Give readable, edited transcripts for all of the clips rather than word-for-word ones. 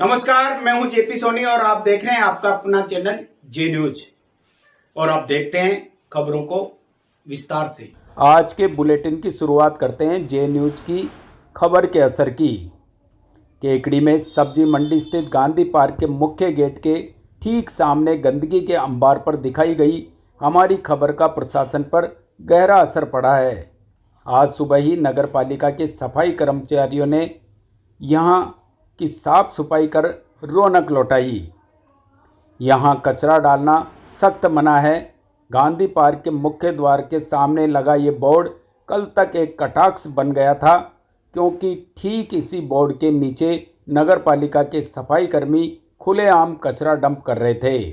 नमस्कार, मैं हूं जेपी सोनी और आप देख रहे हैं आपका अपना चैनल जे न्यूज। और आप देखते हैं खबरों को विस्तार से। आज के बुलेटिन की शुरुआत करते हैं जे न्यूज की खबर के असर की। केकड़ी में सब्जी मंडी स्थित गांधी पार्क के मुख्य गेट के ठीक सामने गंदगी के अंबार पर दिखाई गई हमारी खबर का प्रशासन पर गहरा असर पड़ा है। आज सुबह ही नगर पालिका के सफाई कर्मचारियों ने यहाँ की साफ सफाई कर रौनक लौटाई। यहाँ कचरा डालना सख्त मना है। गांधी पार्क के मुख्य द्वार के सामने लगा ये बोर्ड कल तक एक कटाक्ष बन गया था, क्योंकि ठीक इसी बोर्ड के नीचे नगर पालिका के सफाई कर्मी खुलेआम कचरा डंप कर रहे थे।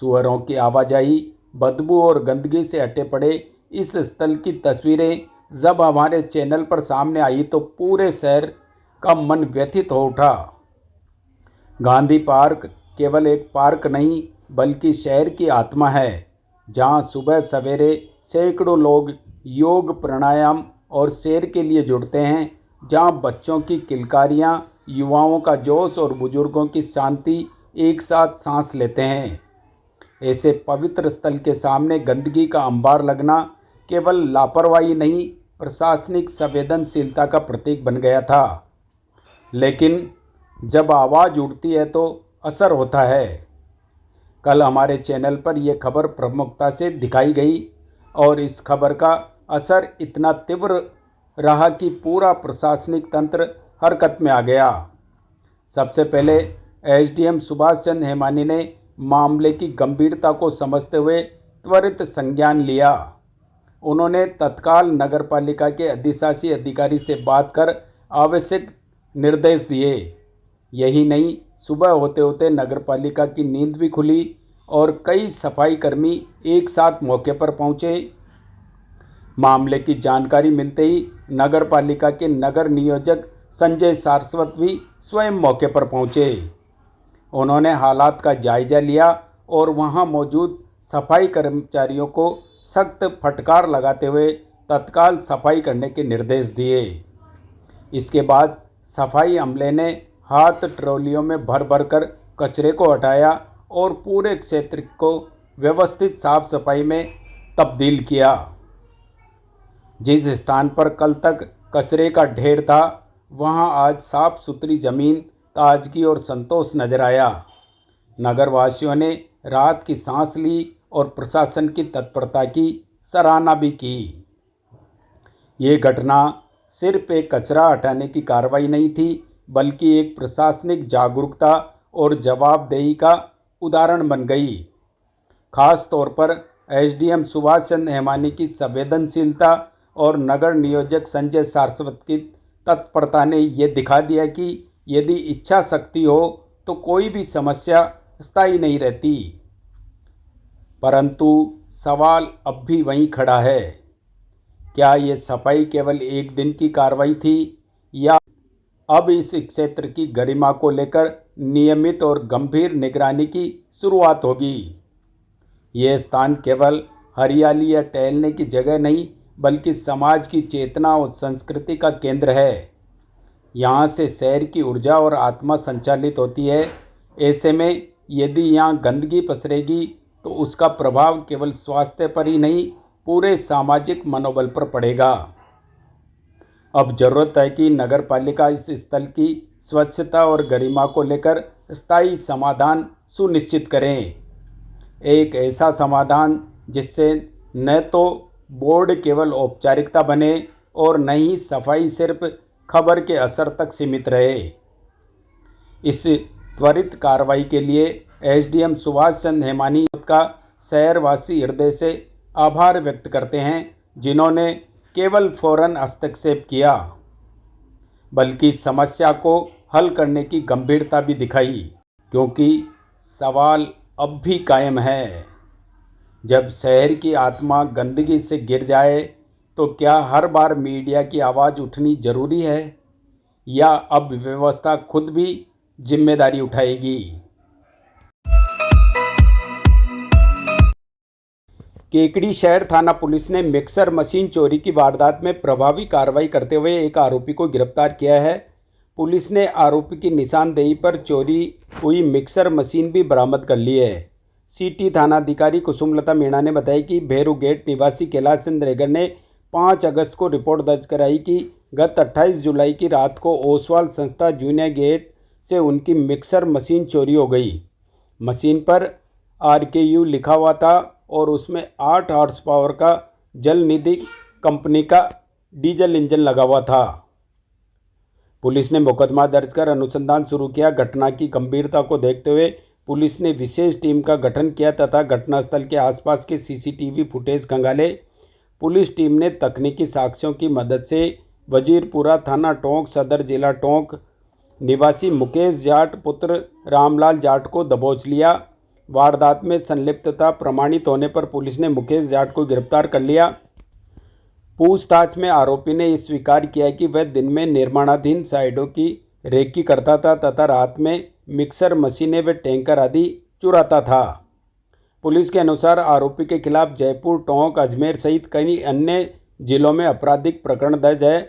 सुअरों की आवाजाही, बदबू और गंदगी से अटे पड़े इस स्थल की तस्वीरें जब हमारे चैनल पर सामने आई तो पूरे शहर का मन व्यथित हो उठा। गांधी पार्क केवल एक पार्क नहीं बल्कि शहर की आत्मा है, जहां सुबह सवेरे सैकड़ों लोग योग, प्राणायाम और सैर के लिए जुड़ते हैं, जहां बच्चों की किलकारियां, युवाओं का जोश और बुजुर्गों की शांति एक साथ सांस लेते हैं। ऐसे पवित्र स्थल के सामने गंदगी का अंबार लगना केवल लापरवाही नहीं, प्रशासनिक संवेदनशीलता का प्रतीक बन गया था। लेकिन जब आवाज़ उठती है तो असर होता है। कल हमारे चैनल पर यह खबर प्रमुखता से दिखाई गई और इस खबर का असर इतना तीव्र रहा कि पूरा प्रशासनिक तंत्र हरकत में आ गया। सबसे पहले एसडीएम सुभाष चंद्र हेमानी ने मामले की गंभीरता को समझते हुए त्वरित संज्ञान लिया। उन्होंने तत्काल नगरपालिका के अधिशासी अधिकारी से बात कर आवश्यक निर्देश दिए। यही नहीं, सुबह होते होते नगरपालिका की नींद भी खुली और कई सफाई कर्मी एक साथ मौके पर पहुंचे। मामले की जानकारी मिलते ही नगरपालिका के नगर नियोजक संजय सारस्वत भी स्वयं मौके पर पहुंचे। उन्होंने हालात का जायजा लिया और वहां मौजूद सफाई कर्मचारियों को सख्त फटकार लगाते हुए तत्काल सफाई करने के निर्देश दिए। इसके बाद सफाई अमले ने हाथ ट्रॉलियों में भर भर कर कचरे को हटाया और पूरे क्षेत्र को व्यवस्थित साफ सफाई में तब्दील किया। जिस स्थान पर कल तक कचरे का ढेर था, वहां आज साफ सुथरी जमीन, ताजगी और संतोष नजर आया। नगरवासियों ने राहत की सांस ली और प्रशासन की तत्परता की सराहना भी की। ये घटना सिर्फ एक कचरा हटाने की कार्रवाई नहीं थी, बल्कि एक प्रशासनिक जागरूकता और जवाबदेही का उदाहरण बन गई। खास तौर पर एसडीएम सुभाष चंद्र हेमानी की संवेदनशीलता और नगर नियोजक संजय सारस्वत की तत्परता ने यह दिखा दिया कि यदि इच्छा शक्ति हो तो कोई भी समस्या स्थायी नहीं रहती। परंतु सवाल अब भी वहीं खड़ा है, क्या ये सफाई केवल एक दिन की कार्रवाई थी या अब इस क्षेत्र की गरिमा को लेकर नियमित और गंभीर निगरानी की शुरुआत होगी। ये स्थान केवल हरियाली या टहलने की जगह नहीं बल्कि समाज की चेतना और संस्कृति का केंद्र है। यहाँ से शहर की ऊर्जा और आत्मा संचालित होती है। ऐसे में यदि यहाँ गंदगी पसरेगी तो उसका प्रभाव केवल स्वास्थ्य पर ही नहीं, पूरे सामाजिक मनोबल पर पड़ेगा। अब जरूरत है कि नगरपालिका इस स्थल की स्वच्छता और गरिमा को लेकर स्थायी समाधान सुनिश्चित करें। एक ऐसा समाधान जिससे न तो बोर्ड केवल औपचारिकता बने और न ही सफाई सिर्फ खबर के असर तक सीमित रहे। इस त्वरित कार्रवाई के लिए एसडीएम सुभाष चंद्र हेमानी का शहरवासी हृदय से आभार व्यक्त करते हैं, जिन्होंने केवल फौरन हस्तक्षेप किया बल्कि समस्या को हल करने की गंभीरता भी दिखाई। क्योंकि सवाल अब भी कायम है, जब शहर की आत्मा गंदगी से गिर जाए तो क्या हर बार मीडिया की आवाज़ उठनी जरूरी है या अब व्यवस्था खुद भी जिम्मेदारी उठाएगी। केकड़ी शहर थाना पुलिस ने मिक्सर मशीन चोरी की वारदात में प्रभावी कार्रवाई करते हुए एक आरोपी को गिरफ्तार किया है। पुलिस ने आरोपी की निशानदेही पर चोरी हुई मिक्सर मशीन भी बरामद कर ली है। सिटी थानाधिकारी कुसुमलता मीणा ने बताया कि भेरू गेट निवासी कैलाश चंद्रेगर ने 5 अगस्त को रिपोर्ट दर्ज कराई कि गत 28 जुलाई की रात को ओसवाल संस्था जूनियर गेट से उनकी मिक्सर मशीन चोरी हो गई। मशीन पर RKU लिखा हुआ था और उसमें 8 हॉर्स पावर का जल निधि कंपनी का डीजल इंजन लगा हुआ था। पुलिस ने मुकदमा दर्ज कर अनुसंधान शुरू किया। घटना की गंभीरता को देखते हुए पुलिस ने विशेष टीम का गठन किया तथा घटनास्थल के आसपास के CCTV फुटेज खंगाले। पुलिस टीम ने तकनीकी साक्ष्यों की मदद से वजीरपुरा थाना टोंक सदर जिला टोंक निवासी मुकेश जाट पुत्र रामलाल जाट को दबोच लिया। वारदात में संलिप्तता प्रमाणित होने पर पुलिस ने मुकेश जाट को गिरफ्तार कर लिया। पूछताछ में आरोपी ने स्वीकार किया कि वह दिन में निर्माणाधीन साइटों की रेकी करता था तथा रात में मिक्सर मशीनें व टैंकर आदि चुराता था। पुलिस के अनुसार आरोपी के खिलाफ जयपुर, टोंक, अजमेर सहित कई अन्य जिलों में आपराधिक प्रकरण दर्ज है।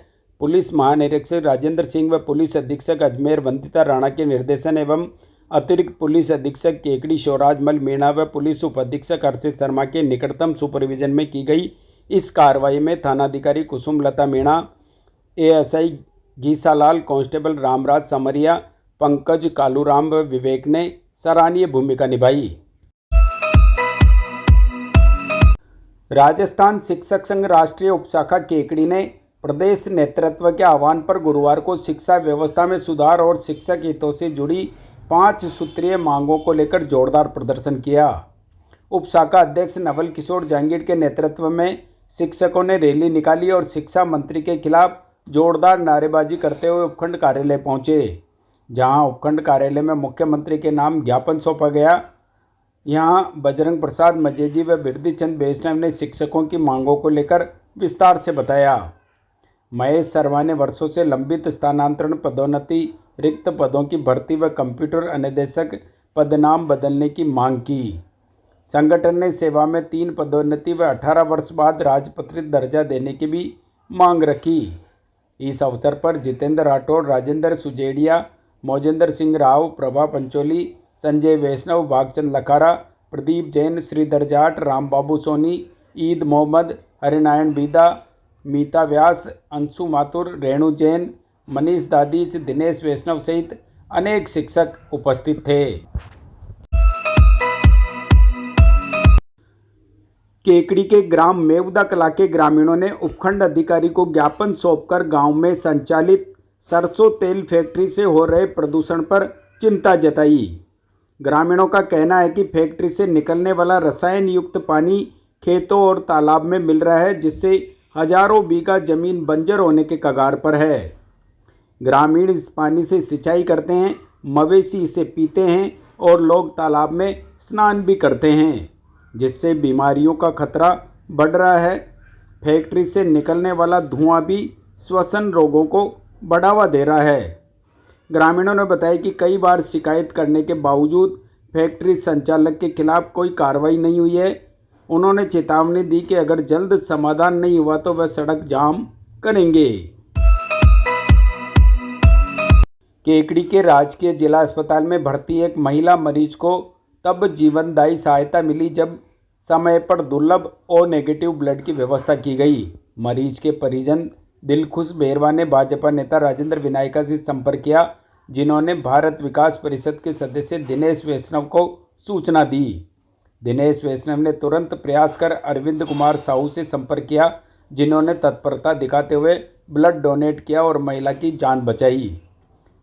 पुलिस महानिरीक्षक राजेंद्र सिंह व पुलिस अधीक्षक अजमेर वंदिता राणा के निर्देशन एवं अतिरिक्त पुलिस अधीक्षक केकड़ी शिवराजमल मीणा व पुलिस उप अधीक्षक हर्षित शर्मा के निकटतम सुपरविजन में की गई इस कार्रवाई में थानाधिकारी कुसुमलता मीणा, ASI गीसालाल, कांस्टेबल रामराज समरिया, पंकज कालूराम व विवेक ने सराहनीय भूमिका निभाई। राजस्थान शिक्षक संघ राष्ट्रीय उपशाखा केकड़ी ने प्रदेश नेतृत्व के आह्वान पर गुरुवार को शिक्षा व्यवस्था में सुधार और शिक्षक हितों से जुड़ी 5 सूत्रीय मांगों को लेकर जोरदार प्रदर्शन किया। उपशाखा अध्यक्ष नवल किशोर जहांगीर के नेतृत्व में शिक्षकों ने रैली निकाली और शिक्षा मंत्री के खिलाफ जोरदार नारेबाजी करते हुए उपखंड कार्यालय पहुंचे, जहां उपखंड कार्यालय में मुख्यमंत्री के नाम ज्ञापन सौंपा गया। यहां बजरंग प्रसाद मजेजी व बिरदी चंद वैष्णव ने शिक्षकों की मांगों को लेकर विस्तार से बताया। महेश शर्मा ने वर्षों से लंबित स्थानांतरण, पदोन्नति, रिक्त पदों की भर्ती व कंप्यूटर अनुदेशक पदनाम बदलने की मांग की। संगठन ने सेवा में 3 पदोन्नति व 18 वर्ष बाद राजपत्रित दर्जा देने की भी मांग रखी। इस अवसर पर जितेंद्र राठौड़, राजेंद्र सुजेड़िया, मोजेंद्र सिंह राव, प्रभा पंचोली, संजय वैष्णव, भागचंद लखारा, प्रदीप जैन, श्रीधर जाट, रामबाबू सोनी, ईद मोहम्मद, हरिनारायण बीदा, मीता व्यास, अंशु माथुर, रेणु जैन, मनीष दादीज, दिनेश वैष्णव सहित अनेक शिक्षक उपस्थित थे। केकड़ी के ग्राम मेवदा कला के ग्रामीणों ने उपखंड अधिकारी को ज्ञापन सौंपकर गांव में संचालित सरसों तेल फैक्ट्री से हो रहे प्रदूषण पर चिंता जताई। ग्रामीणों का कहना है कि फैक्ट्री से निकलने वाला रसायन युक्त पानी खेतों और तालाब में मिल रहा है, जिससे हजारों बीघा जमीन बंजर होने के कगार पर है। ग्रामीण इस पानी से सिंचाई करते हैं, मवेशी इसे पीते हैं और लोग तालाब में स्नान भी करते हैं, जिससे बीमारियों का खतरा बढ़ रहा है। फैक्ट्री से निकलने वाला धुआं भी श्वसन रोगों को बढ़ावा दे रहा है। ग्रामीणों ने बताया कि कई बार शिकायत करने के बावजूद फैक्ट्री संचालक के खिलाफ कोई कार्रवाई नहीं हुई है। उन्होंने चेतावनी दी कि अगर जल्द समाधान नहीं हुआ तो वह सड़क जाम करेंगे। केकड़ी के राजकीय जिला अस्पताल में भर्ती एक महिला मरीज को तब जीवनदायी सहायता मिली जब समय पर दुर्लभ O नेगेटिव ब्लड की व्यवस्था की गई। मरीज के परिजन दिलखुश बेरवा ने भाजपा नेता राजेंद्र विनायका से संपर्क किया, जिन्होंने भारत विकास परिषद के सदस्य दिनेश वैष्णव को सूचना दी। दिनेश वैष्णव ने तुरंत प्रयास कर अरविंद कुमार साहू से संपर्क किया, जिन्होंने तत्परता दिखाते हुए ब्लड डोनेट किया और महिला की जान बचाई।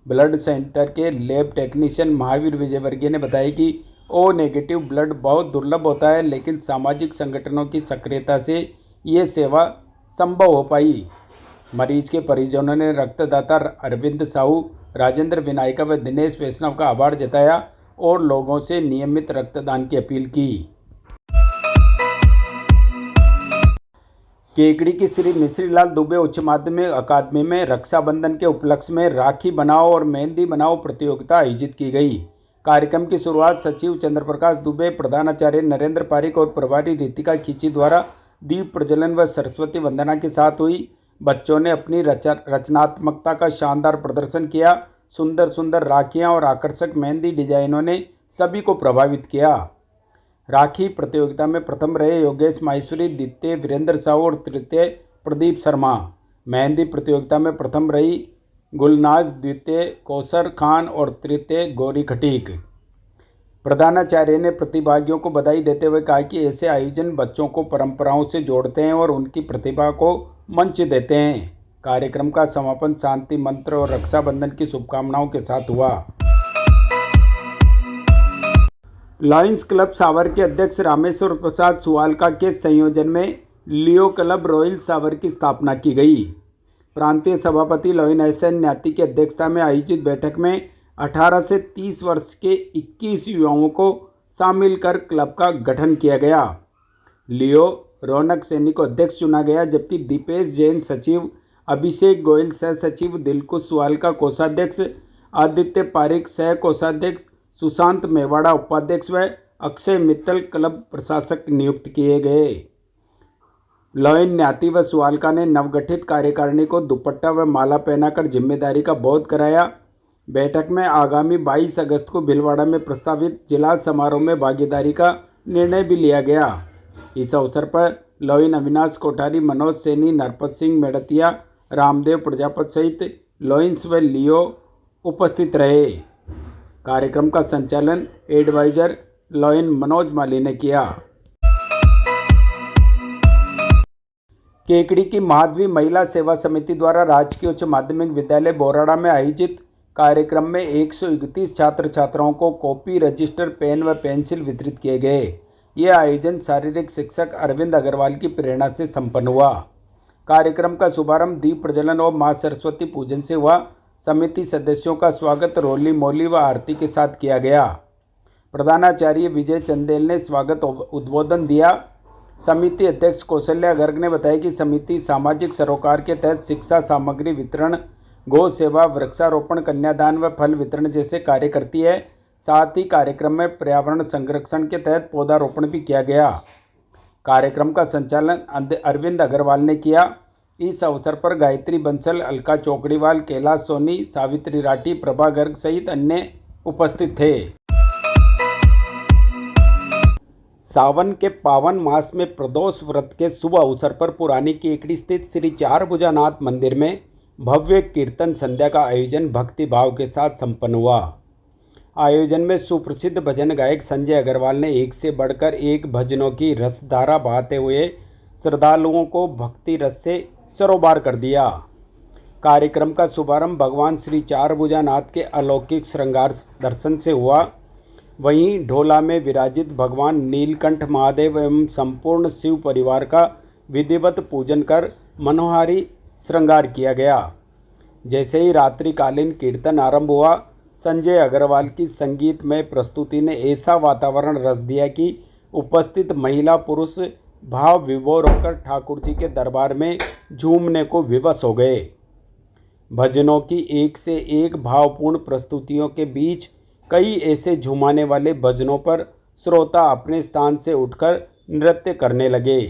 ब्लड सेंटर के लैब टेक्नीशियन महावीर विजयवर्गीय ने बताया कि O नेगेटिव ब्लड बहुत दुर्लभ होता है, लेकिन सामाजिक संगठनों की सक्रियता से ये सेवा संभव हो पाई। मरीज के परिजनों ने रक्तदाता अरविंद साहू, राजेंद्र विनायका व दिनेश वैष्णव का आभार जताया और लोगों से नियमित रक्तदान की अपील की। केकड़ी की श्री मिश्रीलाल दुबे उच्च माध्यमिक अकादमी में रक्षाबंधन के उपलक्ष्य में राखी बनाओ और मेहंदी बनाओ प्रतियोगिता आयोजित की गई। कार्यक्रम की शुरुआत सचिव चंद्रप्रकाश दुबे, प्रधानाचार्य नरेंद्र पारिक और प्रभारी रितिका खींची द्वारा दीप प्रज्वलन व सरस्वती वंदना के साथ हुई। बच्चों ने अपनी रचनात्मकता का शानदार प्रदर्शन किया। सुंदर सुंदर राखियां और आकर्षक मेहंदी डिजाइनों ने सभी को प्रभावित किया। राखी प्रतियोगिता में प्रथम रहे योगेश माहेश्वरी, द्वितीय वीरेंद्र साहू और तृतीय प्रदीप शर्मा। मेहंदी प्रतियोगिता में प्रथम रही गुलनाज, द्वितीय कौसर खान और तृतीय गौरी खटीक। प्रधानाचार्य ने प्रतिभागियों को बधाई देते हुए कहा कि ऐसे आयोजन बच्चों को परंपराओं से जोड़ते हैं और उनकी प्रतिभा को मंच देते हैं। कार्यक्रम का समापन शांति मंत्र और रक्षाबंधन की शुभकामनाओं के साथ हुआ। लायंस क्लब सावर के अध्यक्ष रामेश्वर प्रसाद सुवालका के संयोजन में लियो क्लब रॉयल सावर की स्थापना की गई। प्रांतीय सभापति लॉयन एसएन न्याती की अध्यक्षता में आयोजित बैठक में 18 से 30 वर्ष के 21 युवाओं को शामिल कर क्लब का गठन किया गया। लियो रौनक सैनी को अध्यक्ष चुना गया, जबकि दीपेश जैन सचिव, अभिषेक गोयल सह सचिव, दिलकुश सुवालका कोषाध्यक्ष, आदित्य पारिक सह कोषाध्यक्ष, सुशांत मेवाड़ा उपाध्यक्ष व अक्षय मित्तल क्लब प्रशासक नियुक्त किए गए। लॉयन न्याती व सुवालका ने नवगठित कार्यकारिणी को दुपट्टा व माला पहनाकर जिम्मेदारी का बोध कराया। बैठक में आगामी 22 अगस्त को भीलवाड़ा में प्रस्तावित जिला समारोह में भागीदारी का निर्णय भी लिया गया। इस अवसर पर लॉयन अविनाश कोठारी, मनोज सैनी, नरपत सिंह मेड़तिया, रामदेव प्रजापत सहित लॉयंस व लियो उपस्थित रहे। कार्यक्रम का संचालन एडवाइजर लॉयन मनोज माली ने किया। केकड़ी की माधवी महिला सेवा समिति द्वारा राजकीय उच्च माध्यमिक विद्यालय बोराड़ा में आयोजित कार्यक्रम में 131 छात्र छात्राओं को कॉपी, रजिस्टर, पेन व पेंसिल वितरित किए गए। यह आयोजन शारीरिक शिक्षक अरविंद अग्रवाल की प्रेरणा से संपन्न हुआ। कार्यक्रम का शुभारंभ दीप प्रज्वलन और मां सरस्वती पूजन से हुआ। समिति सदस्यों का स्वागत रोली मोली व आरती के साथ किया गया। प्रधानाचार्य विजय चंदेल ने स्वागत उद्बोधन दिया। समिति अध्यक्ष कौशल्या गर्ग ने बताया कि समिति सामाजिक सरोकार के तहत शिक्षा सामग्री वितरण, गौ सेवा, वृक्षारोपण, कन्यादान व फल वितरण जैसे कार्य करती है। साथ ही कार्यक्रम में पर्यावरण संरक्षण के तहत पौधारोपण भी किया गया। कार्यक्रम का संचालन अरविंद अग्रवाल ने किया। इस अवसर पर गायत्री बंसल, अलका चौकड़ीवाल, कैलाश सोनी, सावित्री राठी, प्रभा गर्ग सहित अन्य उपस्थित थे। सावन के पावन मास में प्रदोष व्रत के शुभ अवसर पर पुरानी केकड़ी स्थित श्री चारभुजानाथ मंदिर में भव्य कीर्तन संध्या का आयोजन भक्ति भाव के साथ संपन्न हुआ। आयोजन में सुप्रसिद्ध भजन गायक संजय अग्रवाल ने एक से बढ़कर एक भजनों की रसधारा बहाते हुए श्रद्धालुओं को भक्ति रस से सरोबार कर दिया। कार्यक्रम का शुभारंभ भगवान श्री चारभुजानाथ के अलौकिक श्रृंगार दर्शन से हुआ। वहीं ढोला में विराजित भगवान नीलकंठ महादेव एवं संपूर्ण शिव परिवार का विधिवत पूजन कर मनोहारी श्रृंगार किया गया। जैसे ही रात्रिकालीन कीर्तन आरंभ हुआ, संजय अग्रवाल की संगीतमय प्रस्तुति ने ऐसा वातावरण रच दिया कि उपस्थित महिला पुरुष भाव विभोर होकर ठाकुर जी के दरबार में झूमने को विवश हो गए। भजनों की एक से एक भावपूर्ण प्रस्तुतियों के बीच कई ऐसे झुमाने वाले भजनों पर श्रोता अपने स्थान से उठकर नृत्य करने लगे।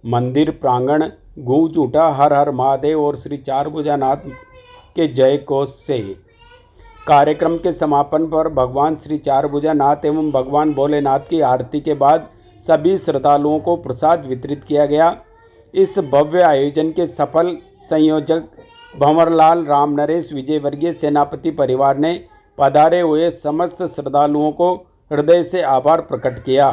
मंदिर प्रांगण गूंज उठा हर हर महादेव और श्री चारभुजानाथ के जय घोष से। कार्यक्रम के समापन पर भगवान श्री चारभुजानाथ एवं भगवान भोलेनाथ की आरती के बाद सभी श्रद्धालुओं को प्रसाद वितरित किया गया। इस भव्य आयोजन के सफल संयोजक भंवरलाल राम नरेश विजयवर्गीय सेनापति परिवार ने पधारे हुए समस्त श्रद्धालुओं को हृदय से आभार प्रकट किया।